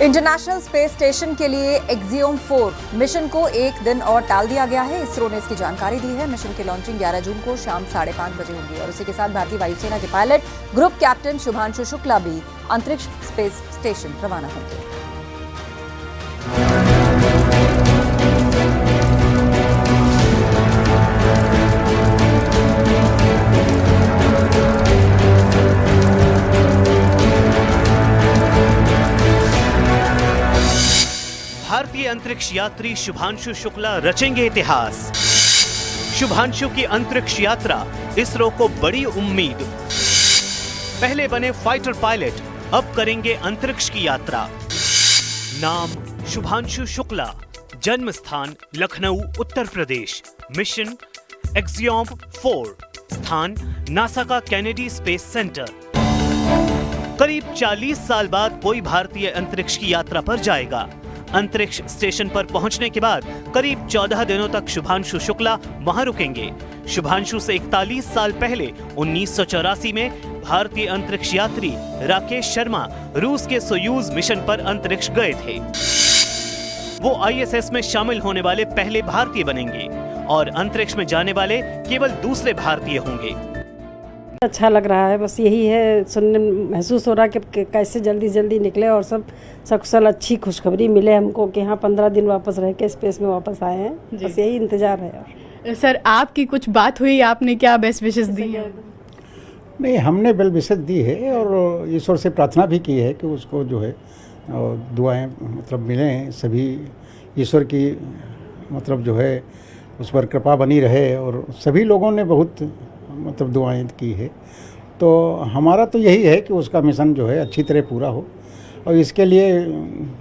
International space station के लिए axiom 4 mission को एक दिन और टाल दिया गया है। इसरो ने इसकी जानकारी दी है। मिशन की लॉन्चिंग 11 जून को शाम 5:30 बजे होगी और उसी के साथ भारतीय वायुसेना के pilot group captain Shubhanshu Shukla भी अंतरिक्ष स्पेस स्टेशन रवाना होंगे। भारतीय अंतरिक्ष यात्री शुभांशु शुक्ला रचेंगे इतिहास। शुभांशु की अंतरिक्ष यात्रा इसरो को बड़ी उम्मीद। पहले बने फाइटर पायलट, अब करेंगे अंतरिक्ष की यात्रा। नाम शुभांशु शुक्ला, जन्म स्थान लखनऊ उत्तर प्रदेश, मिशन एक्सियोम 4, स्थान नासा का केनेडी स्पेस सेंटर। करीब 40 साल बाद कोई भारतीय अंतरिक्ष की यात्रा पर जाएगा। अंतरिक्ष स्टेशन पर पहुंचने के बाद करीब 14 दिनों तक शुभांशु शुक्ला वहां रुकेंगे। शुभांशु से 41 साल पहले 1984 में भारतीय अंतरिक्ष यात्री राकेश शर्मा रूस के सोयूज मिशन पर अंतरिक्ष गए थे। वो आईएसएस में शामिल होने वाले पहले भारतीय बनेंगे और अंतरिक्ष में जाने वाले केवल दूसरे भारतीय होंगे। अच्छा लग रहा है, बस यही है, सुनने महसूस हो रहा है कि कैसे जल्दी जल्दी निकले और सब सकुशल अच्छी खुशखबरी मिले हमको कि हाँ 15 दिन वापस रह के स्पेस में वापस आए हैं। बस यही इंतजार है। सर आपकी कुछ बात हुई, आपने क्या बेस्ट विशेस दी है? नहीं, हमने बेल विशेस दी है और ईश्वर से प्रार्थना भी की है कि उसको जो है दुआएं मतलब मिलें, सभी ईश्वर की मतलब जो है उस पर कृपा बनी रहे और सभी लोगों ने बहुत मतलब दुआएं की है। तो हमारा तो यही है कि उसका मिशन जो है अच्छी तरह पूरा हो और इसके लिए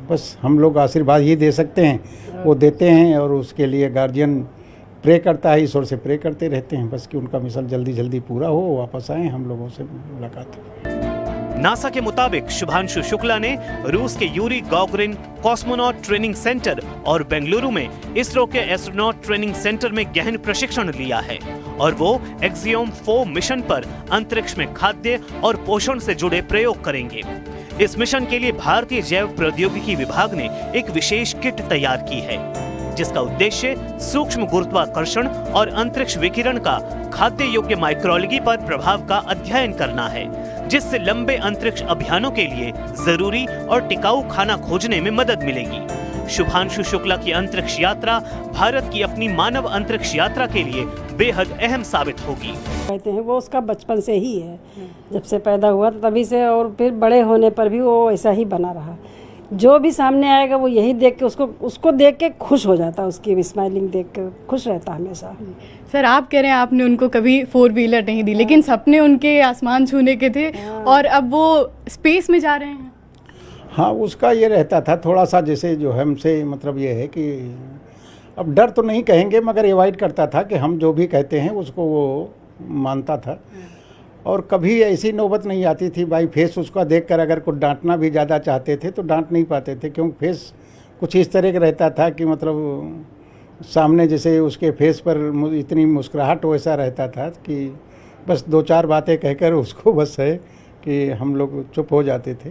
बस हम लोग आशीर्वाद ही दे सकते हैं, वो देते हैं और उसके लिए गार्जियन प्रे करता है, ईश्वर से प्रे करते रहते हैं बस कि उनका मिशन जल्दी जल्दी पूरा हो, वापस आए हम लोगों से मुलाकात हो। नासा के मुताबिक शुभांशु शुक्ला ने रूस के Yuri Gagarin cosmonaut training centre और बेंगलुरु में इसरो के एस्ट्रोनॉट ट्रेनिंग सेंटर में गहन प्रशिक्षण लिया है और वो एक्सियोम 4 मिशन पर अंतरिक्ष में खाद्य और पोषण से जुड़े प्रयोग करेंगे। इस मिशन के लिए भारतीय जैव प्रौद्योगिकी विभाग ने एक विशेष किट तैयार की है जिसका उद्देश्य सूक्ष्म गुरुत्वाकर्षण और अंतरिक्ष विकिरण का खाद्य योग्य माइक्रोलॉजी पर प्रभाव का अध्ययन करना है, जिससे लंबे अंतरिक्ष अभियानों के लिए जरूरी और टिकाऊ खाना खोजने में मदद मिलेगी। शुभांशु शुक्ला की अंतरिक्ष यात्रा भारत की अपनी मानव अंतरिक्ष यात्रा के लिए बेहद अहम साबित होगी। कहते हैं वो उसका बचपन से ही है, जब से पैदा हुआ तभी से और फिर बड़े होने पर भी वो ऐसा ही बना रहा। जो भी सामने आएगा वो यही देख के उसको देख के खुश हो जाता, उसकी स्माइलिंग देख के खुश रहता हमेशा। सर आप कह रहे हैं आपने उनको कभी 4 व्हीलर नहीं दी, लेकिन सपने उनके आसमान छूने के थे और अब वो स्पेस में जा रहे हैं। हाँ, उसका ये रहता था थोड़ा सा, जैसे जो हमसे मतलब ये है कि अब डर तो नहीं कहेंगे मगर एवॉइड करता था कि हम जो भी कहते हैं उसको वो मानता था और कभी ऐसी नौबत नहीं आती थी बाई फेस उसका देखकर अगर कुछ डांटना भी ज़्यादा चाहते थे तो डांट नहीं पाते थे, क्योंकि फेस कुछ इस तरह का रहता था कि मतलब सामने जैसे उसके फेस पर इतनी मुस्कुराहट वैसा रहता था कि बस 2-4 बातें कहकर उसको बस है कि हम लोग चुप हो जाते थे।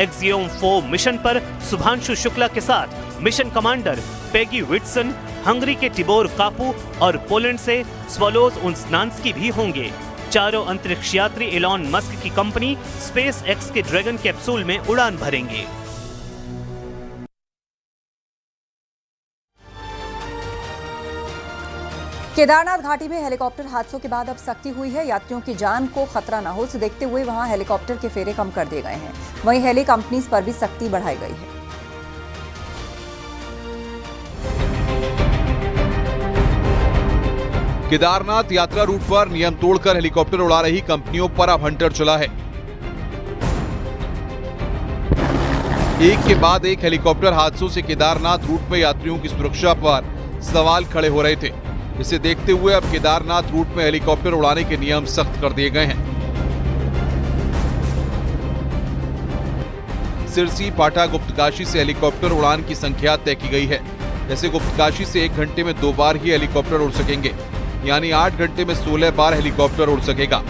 एक्सियोम 4 मिशन पर शुभांशु शुक्ला के साथ mission commander Peggy Whitson, Hungary के टिबोर कापू और पोलैंड से स्वलोज उन्सनांस्की भी होंगे। चारों अंतरिक्ष यात्री एलॉन मस्क की कंपनी स्पेस एक्स के ड्रैगन कैप्सूल में उड़ान भरेंगे। केदारनाथ घाटी में हेलीकॉप्टर हादसों के बाद अब सख्ती हुई है। यात्रियों की जान को खतरा न हो इसे देखते हुए वहां हेलीकॉप्टर के फेरे कम कर दिए गए हैं। वहीं हेली कंपनीज पर भी सख्ती बढ़ाई गई है। केदारनाथ यात्रा रूट पर नियम तोड़कर हेलीकॉप्टर उड़ा रही कंपनियों पर अब हंटर चला है। एक के बाद एक हेलीकॉप्टर हादसों से केदारनाथ रूट में यात्रियों की सुरक्षा पर सवाल खड़े हो रहे थे। इसे देखते हुए अब केदारनाथ रूट में हेलीकॉप्टर उड़ाने के नियम सख्त कर दिए गए हैं। सिरसी, पाटा, गुप्तकाशी से हेलीकॉप्टर उड़ान की संख्या तय की गई है। जैसे गुप्तकाशी से 1 घंटे में 2 बार ही हेलीकॉप्टर उड़ सकेंगे, यानी 8 घंटे में 16 बार हेलीकॉप्टर उड़ सकेगा।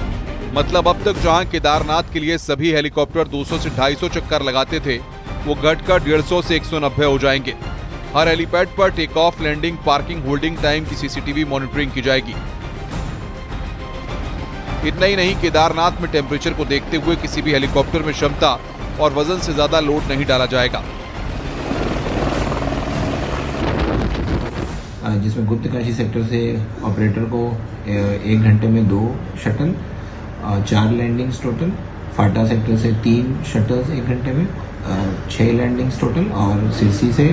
मतलब अब तक जहां केदारनाथ के लिए सभी हेलीकॉप्टर 200 से 250 चक्कर लगाते थे, वो घटकर 150 से 190 हो जाएंगे। हर हेलीपैड पर take off, landing, parking, holding time की सीसीटीवी मॉनिटरिंग की जाएगी। इतना ही नहीं, केदारनाथ में टेम्परेचर को देखते हुए किसी भी हेलीकॉप्टर में क्षमता और वजन से ज्यादा लोड नहीं डाला जाएगा। जिसमें गुप्तकाशी सेक्टर से ऑपरेटर को 1 घंटे में 2 शटल, 4 लैंडिंग्स टोटल, फाटा सेक्टर से 3 शटल्स 1 घंटे में, 6 लैंडिंग्स टोटल, और सिरसी से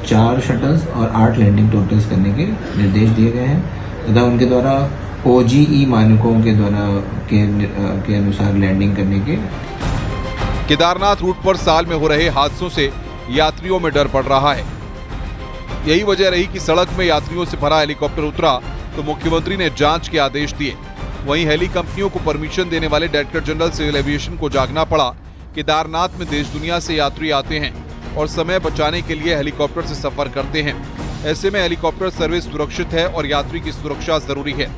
4 शटल्स और 8 लैंडिंग टोटल्स करने के निर्देश दिए गए हैं तथा उनके द्वारा OGE मानकों के द्वारा के अनुसार लैंडिंग करने के। केदारनाथ रूट पर साल में हो रहे हादसों से यात्रियों में डर पड़ रहा है। यही वजह रही कि सड़क में यात्रियों से भरा हेलीकॉप्टर उतरा तो मुख्यमंत्री ने जांच के आदेश दिए। वहीं हेली कंपनियों को परमिशन देने वाले डायरेक्टर जनरल सिविल एविएशन को जागना पड़ा। केदारनाथ में देश दुनिया से यात्री आते हैं और समय बचाने के लिए हेलीकॉप्टर से सफर करते हैं। ऐसे में हेलीकॉप्टर सर्विस सुरक्षित है और यात्री की सुरक्षा जरूरी है,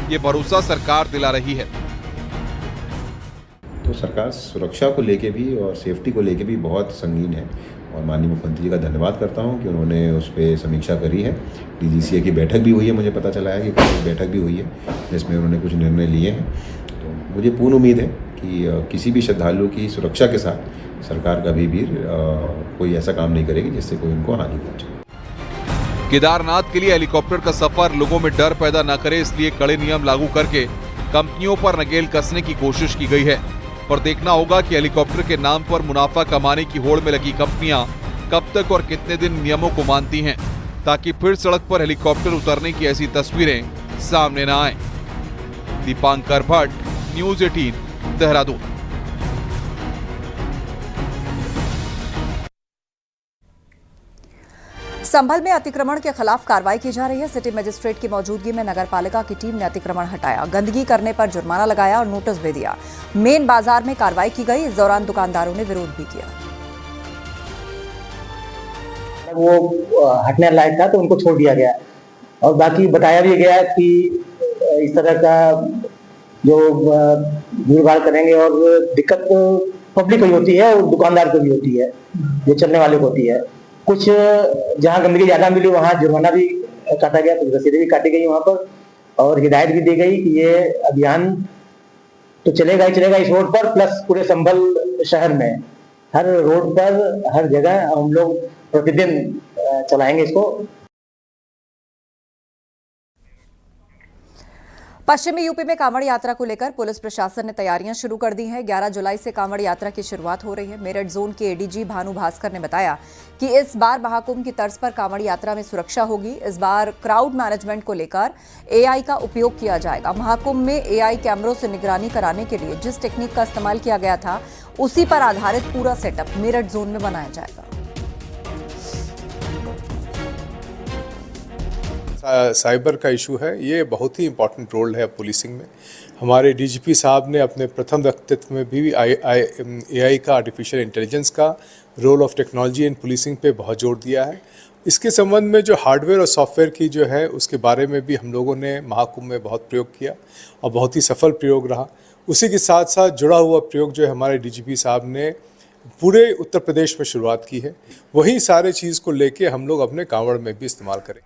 ये भरोसा सरकार दिला रही है। तो सरकार सुरक्षा को लेके भी और सेफ्टी को लेके भी बहुत संगीन है और माननीय मुख्यमंत्री जी का धन्यवाद करता हूं कि उन्होंने उस पर समीक्षा करी है। DGCA की बैठक भी हुई है, मुझे पता चला है कि कुछ बैठक भी हुई है जिसमें उन्होंने कुछ निर्णय लिए हैं। तो मुझे पूर्ण उम्मीद है कि किसी भी श्रद्धालु की सुरक्षा के साथ सरकार कभी भी कोई ऐसा काम नहीं करेगी जिससे कोई उनको हानि पहुँचे। केदारनाथ के लिए हेलीकॉप्टर का सफर लोगों में डर पैदा न करे, इसलिए कड़े नियम लागू करके कंपनियों पर नकेल कसने की कोशिश की गई है। पर देखना होगा कि हेलीकॉप्टर के नाम पर मुनाफा कमाने की होड़ में लगी कंपनियां कब तक और कितने दिन नियमों को मानती हैं, ताकि फिर सड़क पर हेलीकॉप्टर उतरने की ऐसी तस्वीरें सामने न आए। दीपांकर भट्ट, न्यूज़ 18, देहरादून। संभल में अतिक्रमण के खिलाफ कार्रवाई की जा रही है। सिटी मजिस्ट्रेट की मौजूदगी में नगरपालिका की टीम ने अतिक्रमण हटाया, गंदगी करने पर जुर्माना लगाया और नोटिस भी दिया। मेन बाजार में कार्रवाई की गई। इस दौरान दुकानदारों ने विरोध भी किया। वो हटने लायक था तो उनको छोड़ दिया गया और बाकी बताया भी गया कि इस तरह का जो भीड़ भाड़ करेंगे और दिक्कत पब्लिक को ही होती है और दुकानदार को भी होती है, जो चलने वाले को होती है। कुछ जहाँ गंदगी ज्यादा मिली वहाँ जुर्माना भी काटा गया, कुछ रसीदें भी काटी गई वहाँ पर और हिदायत भी दी गई कि ये अभियान तो चलेगा ही चलेगा इस रोड पर, प्लस पूरे संभल शहर में हर रोड पर हर जगह हम लोग प्रतिदिन चलाएंगे इसको। पश्चिमी यूपी में कांवड़ यात्रा को लेकर पुलिस प्रशासन ने तैयारियां शुरू कर दी हैं। 11 जुलाई से कांवड़ यात्रा की शुरुआत हो रही है। मेरठ जोन के ADG भानु भास्कर ने बताया कि इस बार महाकुंभ की तर्ज पर कांवड़ यात्रा में सुरक्षा होगी। इस बार क्राउड मैनेजमेंट को लेकर AI का उपयोग किया जाएगा। महाकुंभ में AI कैमरों से निगरानी कराने के लिए जिस टेक्निक का इस्तेमाल किया गया था उसी पर आधारित पूरा सेटअप मेरठ जोन में बनाया जाएगा। साइबर का इशू है, ये बहुत ही इम्पोर्टेंट रोल है पुलिसिंग में। हमारे DGP साहब ने अपने प्रथम वक्तव्य में भी AI का, आर्टिफिशियल इंटेलिजेंस का role of technology in policing पे बहुत जोर दिया है। इसके संबंध में जो हार्डवेयर और सॉफ्टवेयर की जो है उसके बारे में भी हम लोगों ने महाकुंभ में बहुत प्रयोग किया और बहुत ही सफल प्रयोग रहा। उसी के साथ साथ जुड़ा हुआ प्रयोग जो है हमारे DGP साहब ने पूरे उत्तर प्रदेश में शुरुआत की है, वही सारे चीज़ को लेके हम लोग अपने कांवड़ में भी इस्तेमाल करें।